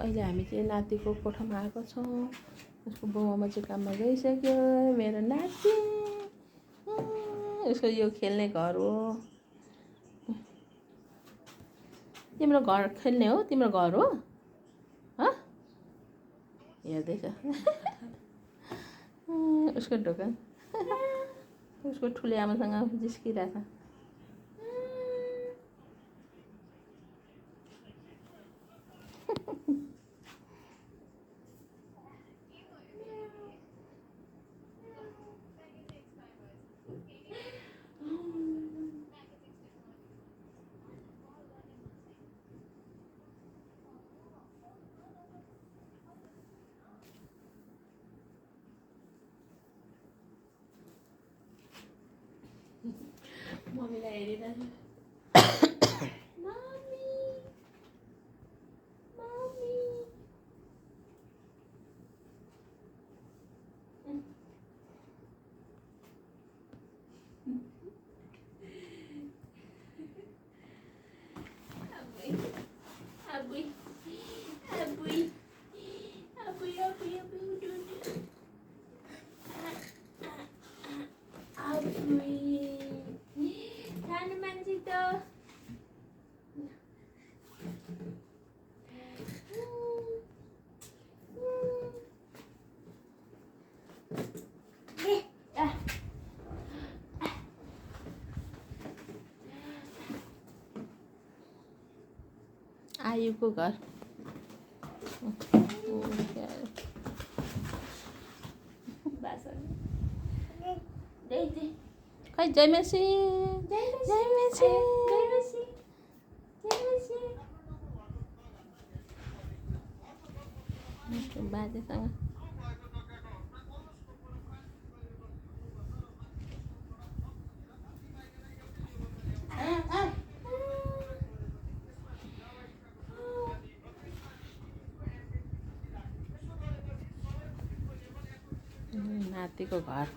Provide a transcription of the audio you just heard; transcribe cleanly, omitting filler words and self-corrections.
अहिले हामी चाहिँ नातिको कोठामा आएको छौँ। उसको बाउआमा चाहिँ काममा गइसक्यो। मेरो नाति उसको यो खेल्ने घर हो। तिम्रो घर खेल्ने हो? तिम्रो घर हो? हेर्दैछ उसको ढोका उसको ठुले आमासँग जिस्किरहेछ। मम्मीलाई हेरिरहेको आयुको घर। खै जयमेसी जयमेसी बाजेसँग नातिको घर।